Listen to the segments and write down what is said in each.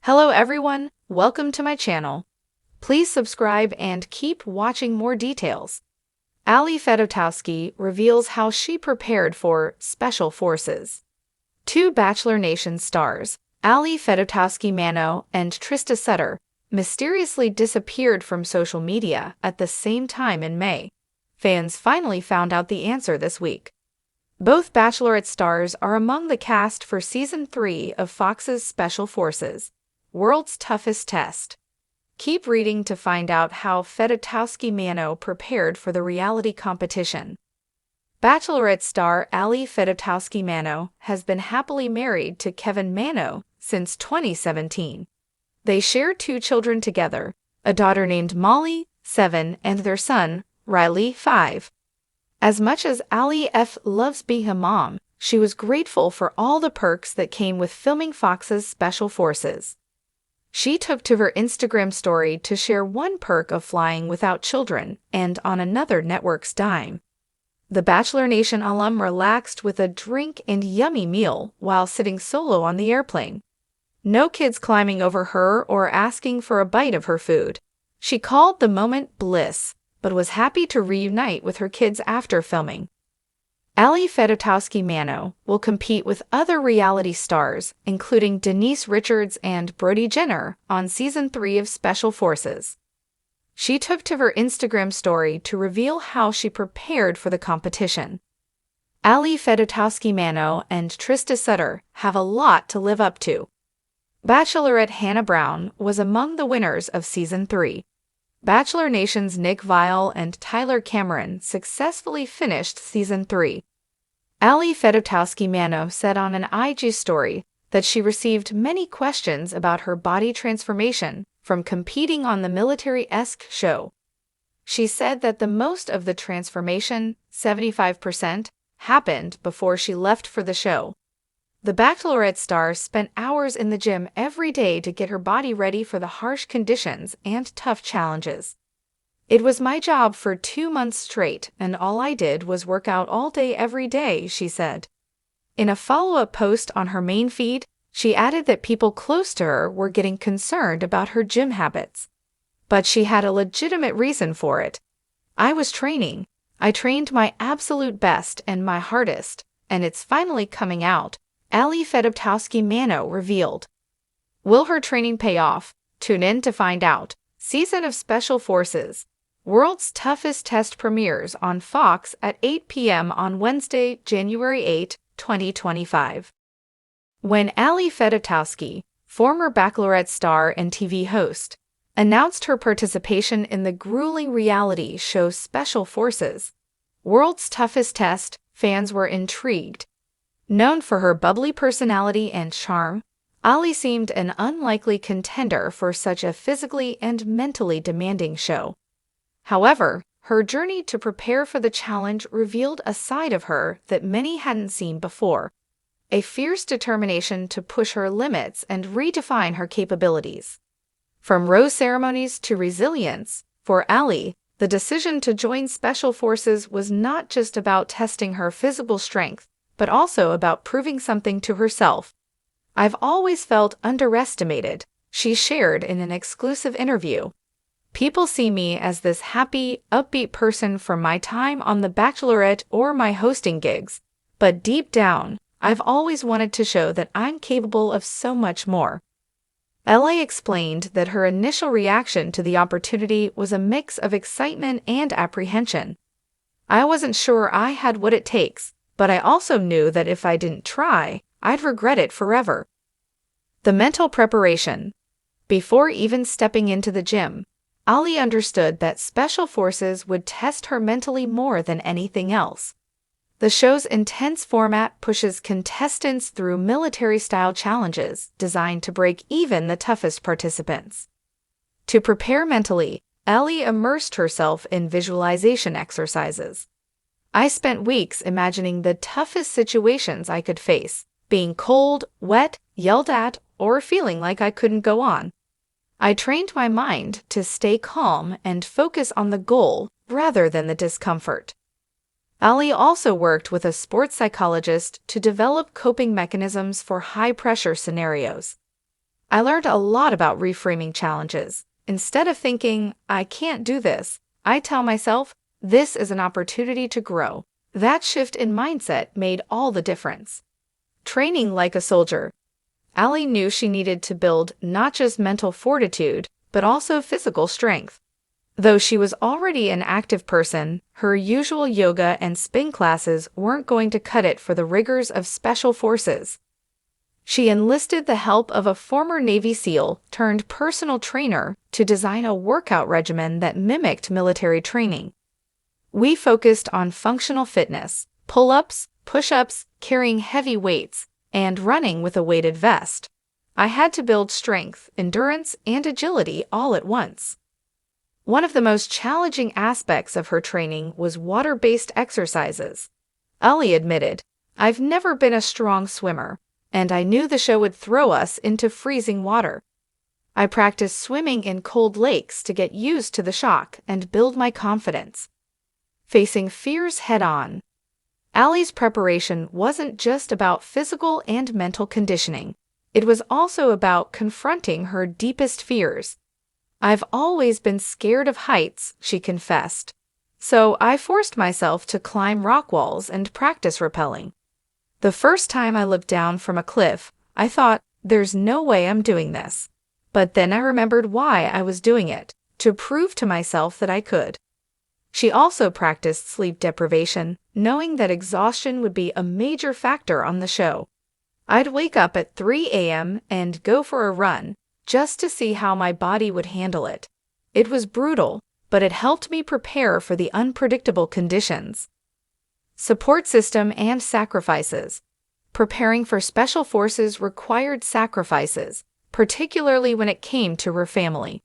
Hello everyone, welcome to my channel. Please subscribe and keep watching more details. Ali Fedotowsky reveals how she prepared for Special Forces. Two Bachelor Nation stars, Ali Fedotowsky-Mano and Trista Sutter, mysteriously disappeared from social media at the same time in May. Fans finally found out the answer this week. Both Bachelorette stars are among the cast for Season 3 of Fox's Special Forces, World's Toughest Test. Keep reading to find out how Fedotowsky-Mano prepared for the reality competition. Bachelorette star Ali Fedotowsky-Mano has been happily married to Kevin Mano since 2017. They share two children together, a daughter named Molly, 7, and their son, Riley, 5. As much as Ali loves being a mom, she was grateful for all the perks that came with filming Fox's Special Forces. She took to her Instagram story to share one perk of flying without children and on another network's dime. The Bachelor Nation alum relaxed with a drink and yummy meal while sitting solo on the airplane. No kids climbing over her or asking for a bite of her food. She called the moment bliss, but was happy to reunite with her kids after filming. Ali Fedotowsky-Mano will compete with other reality stars, including Denise Richards and Brody Jenner, on Season 3 of Special Forces. She took to her Instagram story to reveal how she prepared for the competition. Ali Fedotowsky-Mano and Trista Sutter have a lot to live up to. Bachelorette Hannah Brown was among the winners of Season 3. Bachelor Nation's Nick Viall and Tyler Cameron successfully finished Season 3. Ali Fedotowsky-Mano said on an IG story that she received many questions about her body transformation from competing on the military-esque show. She said that the most of the transformation, 75%, happened before she left for the show. The Bachelorette star spent hours in the gym every day to get her body ready for the harsh conditions and tough challenges. "It was my job for 2 months straight, and all I did was work out all day every day," she said. In a follow-up post on her main feed, she added that people close to her were getting concerned about her gym habits. But she had a legitimate reason for it. "I was training. I trained my absolute best and my hardest, and it's finally coming out," Ali Fedotowsky-Mano revealed. Will her training pay off? Tune in to find out. Season of Special Forces, World's Toughest Test premieres on Fox at 8 p.m. on Wednesday, January 8, 2025. When Ali Fedotowsky, former Bachelorette star and TV host, announced her participation in the grueling reality show Special Forces, World's Toughest Test, fans were intrigued. Known for her bubbly personality and charm, Ali seemed an unlikely contender for such a physically and mentally demanding show. However, her journey to prepare for the challenge revealed a side of her that many hadn't seen before, a fierce determination to push her limits and redefine her capabilities. From rose ceremonies to resilience, for Ali, the decision to join Special Forces was not just about testing her physical strength, but also about proving something to herself. "I've always felt underestimated," she shared in an exclusive interview. "People see me as this happy, upbeat person from my time on The Bachelorette or my hosting gigs, but deep down, I've always wanted to show that I'm capable of so much more." LA explained that her initial reaction to the opportunity was a mix of excitement and apprehension. "I wasn't sure I had what it takes, but I also knew that if I didn't try, I'd regret it forever." The mental preparation. Before even stepping into the gym, Ali understood that Special Forces would test her mentally more than anything else. The show's intense format pushes contestants through military-style challenges designed to break even the toughest participants. To prepare mentally, Ali immersed herself in visualization exercises. "I spent weeks imagining the toughest situations I could face, being cold, wet, yelled at, or feeling like I couldn't go on. I trained my mind to stay calm and focus on the goal rather than the discomfort." Ali also worked with a sports psychologist to develop coping mechanisms for high-pressure scenarios. I learned a lot about reframing challenges. Instead of thinking, I can't do this, I tell myself, this is an opportunity to grow. That shift in mindset made all the difference. Training like a soldier. Allie knew she needed to build not just mental fortitude, but also physical strength. Though she was already an active person, her usual yoga and spin classes weren't going to cut it for the rigors of special forces. She enlisted the help of a former Navy SEAL turned personal trainer to design a workout regimen that mimicked military training. We focused on functional fitness, pull-ups, push-ups, carrying heavy weights, and running with a weighted vest. I had to build strength, endurance, and agility all at once. One of the most challenging aspects of her training was water-based exercises. Allie admitted, I've never been a strong swimmer, and I knew the show would throw us into freezing water. I practiced swimming in cold lakes to get used to the shock and build my confidence. Facing fears head-on. Allie's preparation wasn't just about physical and mental conditioning. It was also about confronting her deepest fears. I've always been scared of heights, she confessed. So I forced myself to climb rock walls and practice rappelling. The first time I looked down from a cliff, I thought, there's no way I'm doing this. But then I remembered why I was doing it, to prove to myself that I could. She also practiced sleep deprivation, knowing that exhaustion would be a major factor on the show. I'd wake up at 3 a.m. and go for a run, just to see how my body would handle it. It was brutal, but it helped me prepare for the unpredictable conditions. Support system and sacrifices. Preparing for special forces required sacrifices, particularly when it came to her family.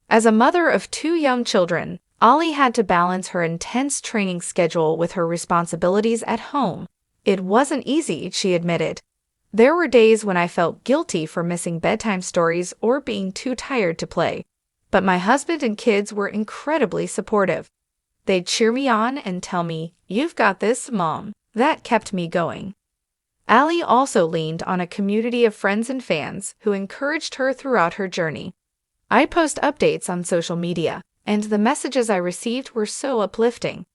As a mother of 2 young children, Allie had to balance her intense training schedule with her responsibilities at home. It wasn't easy, she admitted. There were days when I felt guilty for missing bedtime stories or being too tired to play. But my husband and kids were incredibly supportive. They'd cheer me on and tell me, "You've got this, Mom." That kept me going. Allie also leaned on a community of friends and fans who encouraged her throughout her journey. I post updates on social media, and the messages I received were so uplifting.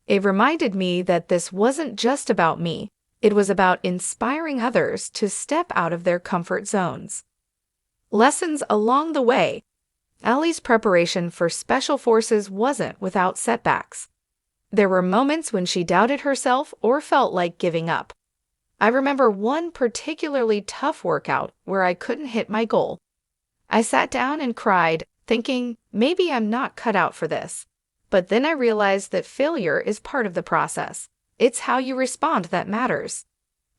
It reminded me that this wasn't just about me. It was about inspiring others to step out of their comfort zones. Lessons along the way. Allie's preparation for special forces wasn't without setbacks. There were moments when she doubted herself or felt like giving up. I remember one particularly tough workout where I couldn't hit my goal. I sat down and cried, thinking, maybe I'm not cut out for this. But then I realized that failure is part of the process. It's how you respond that matters.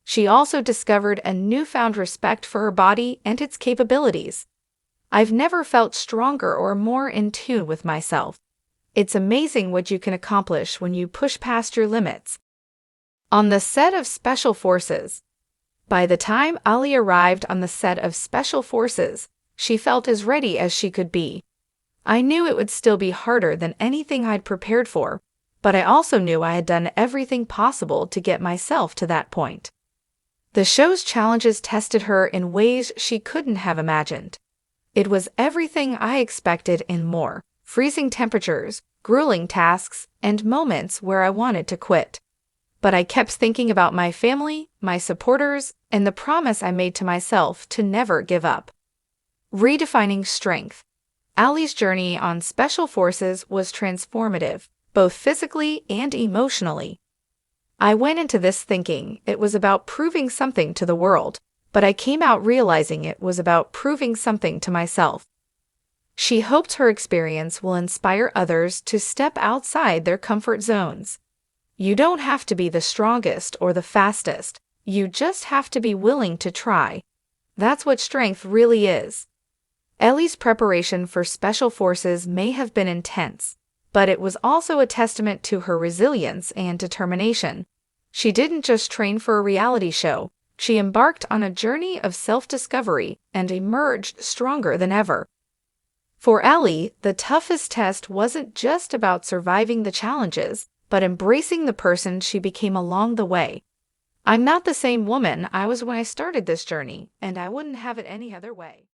She also discovered a newfound respect for her body and its capabilities. I've never felt stronger or more in tune with myself. It's amazing what you can accomplish when you push past your limits. On the set of Special Forces. By the time Allie arrived on the set of Special Forces, she felt as ready as she could be. I knew it would still be harder than anything I'd prepared for, but I also knew I had done everything possible to get myself to that point. The show's challenges tested her in ways she couldn't have imagined. It was everything I expected and more: freezing temperatures, grueling tasks, and moments where I wanted to quit. But I kept thinking about my family, my supporters, and the promise I made to myself to never give up. Redefining strength. Allie's journey on Special Forces was transformative, both physically and emotionally. I went into this thinking it was about proving something to the world, but I came out realizing it was about proving something to myself. She hoped her experience will inspire others to step outside their comfort zones. You don't have to be the strongest or the fastest. You just have to be willing to try. That's what strength really is. Allie's preparation for Special Forces may have been intense, but it was also a testament to her resilience and determination. She didn't just train for a reality show. She embarked on a journey of self-discovery and emerged stronger than ever. For Allie, the toughest test wasn't just about surviving the challenges, but embracing the person she became along the way. I'm not the same woman I was when I started this journey, and I wouldn't have it any other way.